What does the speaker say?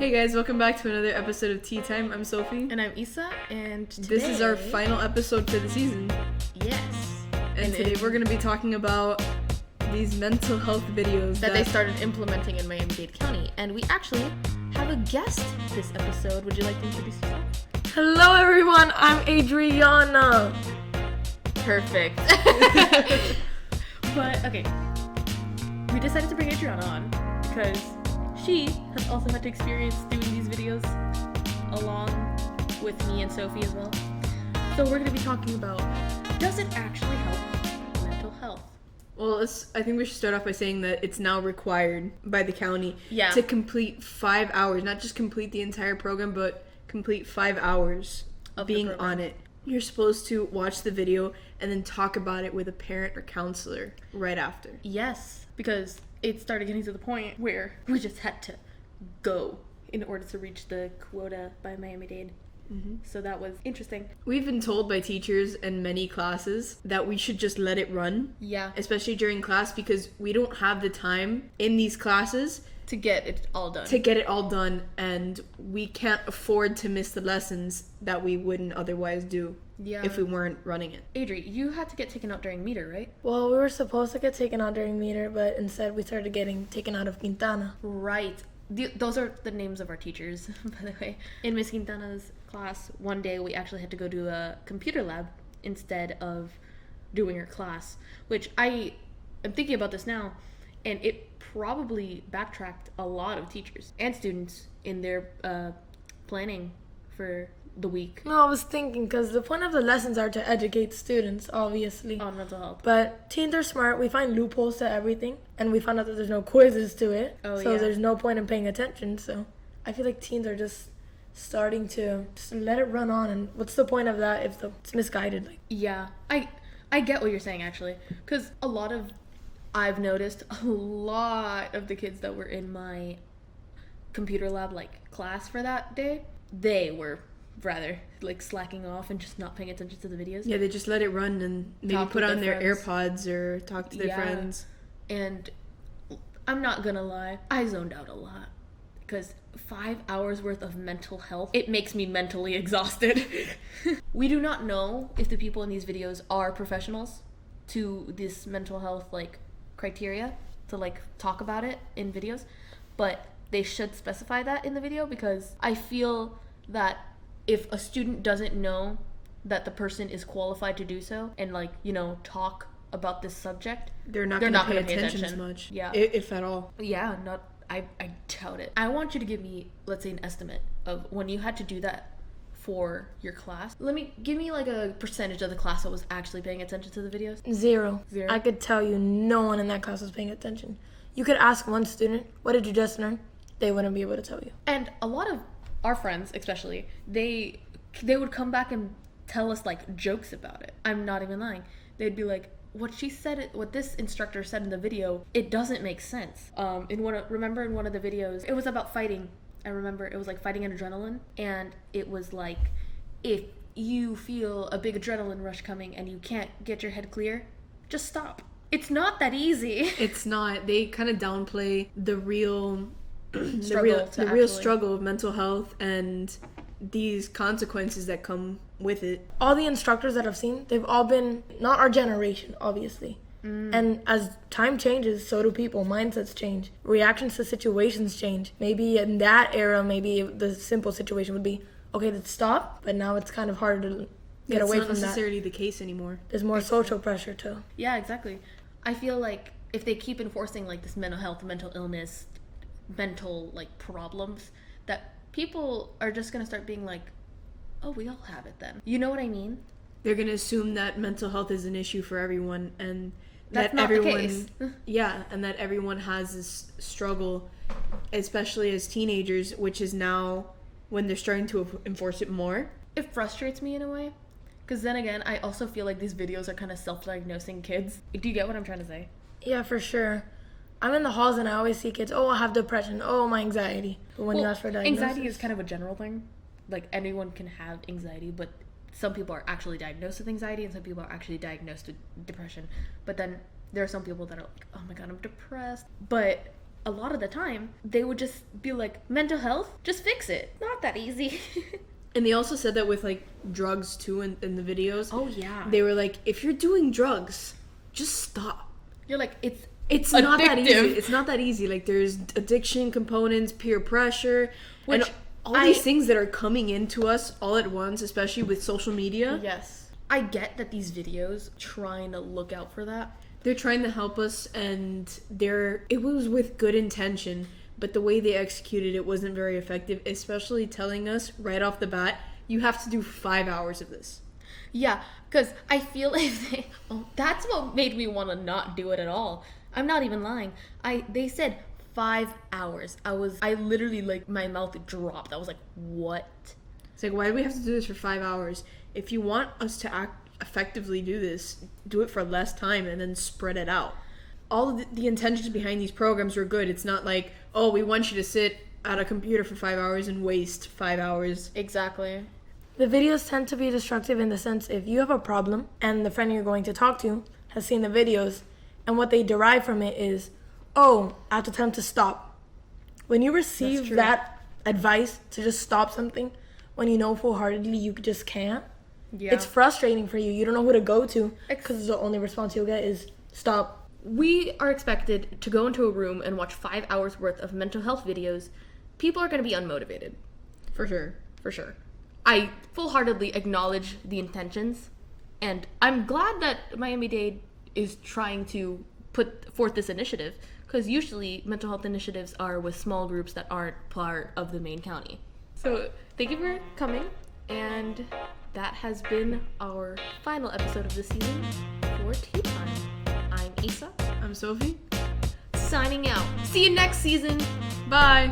Hey guys, welcome back to another episode of Tea Time. I'm Sophie. And I'm Issa, and today... This is our final episode for the season. Yes. And today we're going to be talking about these mental health videos that they started implementing in Miami-Dade County. And we actually have a guest this episode. Would you like to introduce yourself? Hello everyone, I'm Adriana. Perfect. But, okay. We decided to bring Adriana on because she has also had to experience doing these videos along with me and Sophie as well. So we're going to be talking about, does it actually help mental health? Well, I think we should start off by saying that it's now required by the county to complete 5 hours. Not just complete the entire program, but complete 5 hours of being on it. You're supposed to watch the video and then talk about it with a parent or counselor right after. Yes, because it started getting to the point where we just had to go in order to reach the quota by Miami-Dade. Mm-hmm. So that was interesting. We've been told by teachers in many classes that we should just let it run. Yeah. Especially during class, because we don't have the time in these classes to get it all done. And we can't afford to miss the lessons that we wouldn't otherwise do if we weren't running it. Adri, you had to get taken out during meter, right? Well, we were supposed to get taken out during meter, but instead we started getting taken out of Quintana. Right. Those are the names of our teachers, by the way. In Miss Quintana's class, one day we actually had to go to a computer lab instead of doing her class, which I am thinking about this now, and it probably backtracked a lot of teachers and students in their planning for the week. No, I was thinking, because the point of the lessons are to educate students, obviously. On mental health. But teens are smart. We find loopholes to everything, and we found out that there's no quizzes to it. So there's no point in paying attention. So I feel like teens are just starting to just let it run on, and what's the point of that if it's misguided? Yeah, I get what you're saying, actually, because I've noticed a lot of the kids that were in my computer lab class for that day, they were rather slacking off and just not paying attention to the videos. Yeah, they just let it run and maybe put on their AirPods or talk to their friends. And I'm not gonna lie, I zoned out a lot because 5 hours worth of mental health, it makes me mentally exhausted. We do not know if the people in these videos are professionals to this mental health criteria to talk about it in videos, but they should specify that in the video, because I feel that if a student doesn't know that the person is qualified to do so and talk about this subject, they're not going to pay attention as much, if at all. I doubt it. I want you to give me, let's say, an estimate of when you had to do that for your class. Give me a percentage of the class that was actually paying attention to the videos. Zero. I could tell you no one in that class was paying attention. You could ask one student, what did you just learn? They wouldn't be able to tell you. And a lot of our friends, especially, they would come back and tell us jokes about it. I'm not even lying. They'd be like, what this instructor said in the video, it doesn't make sense. Remember in one of the videos, it was about fighting. I remember it was fighting an adrenaline, and it was if you feel a big adrenaline rush coming and you can't get your head clear, just stop. It's not that easy. It's not. They kind of downplay the real struggle of mental health and these consequences that come with it. All the instructors that I've seen, they've all been not our generation, obviously. And as time changes, so do people. Mindsets change. Reactions to situations change. Maybe in that era, maybe the simple situation would be, okay, let's stop. But now it's kind of harder to get away from that. It's not necessarily the case anymore. There's more social pressure too. Yeah, exactly. I feel like if they keep enforcing this mental health, mental illness, mental problems, that people are just going to start being oh, we all have it then. You know what I mean? They're going to assume that mental health is an issue for everyone, and that's not the case. And that everyone has this struggle, especially as teenagers, which is now when they're starting to enforce it more. It frustrates me in a way, because then again, I also feel like these videos are kind of self-diagnosing kids. Do you get what I'm trying to say? Yeah, for sure. I'm in the halls and I always see kids, I have depression, my anxiety. But when you ask for diagnosis... Anxiety is kind of a general thing. Anyone can have anxiety, but some people are actually diagnosed with anxiety and some people are actually diagnosed with depression. But then there are some people that are oh my god, I'm depressed. But a lot of the time, they would just be like, mental health, just fix it. Not that easy. And they also said that with, like, drugs, too, in the videos. Oh, yeah. They were like, if you're doing drugs, just stop. You're like, it's not that easy. It's not that easy. Like, there's addiction components, peer pressure, and all these things that are coming into us all at once, especially with social media. Yes. I get that these videos trying to look out for that. They're trying to help us, and it was with good intention, but the way they executed it wasn't very effective, especially telling us right off the bat, you have to do 5 hours of this. Yeah, because I feel that's what made me want to not do it at all. I'm not even lying. They said 5 hours. I literally, like, my mouth dropped. I was like, what? It's like, why do we have to do this for 5 hours? If you want us to effectively do this, do it for less time and then spread it out. All of the intentions behind these programs are good. It's not like, oh, we want you to sit at a computer for 5 hours and waste 5 hours. Exactly. The videos tend to be destructive in the sense if you have a problem and the friend you're going to talk to has seen the videos and what they derive from it is, oh, I have to tell them to stop. When you receive that advice to just stop something, when you know full-heartedly you just can't, it's frustrating for you. You don't know who to go to because the only response you'll get is stop. We are expected to go into a room and watch 5 hours worth of mental health videos. People are going to be unmotivated. For sure. For sure. I full-heartedly acknowledge the intentions, and I'm glad that Miami-Dade is trying to put forth this initiative, because usually mental health initiatives are with small groups that aren't part of the main county. So thank you for coming, and that has been our final episode of the season for Tea Time. I'm Isa. I'm Sophie. Signing out. See you next season. Bye.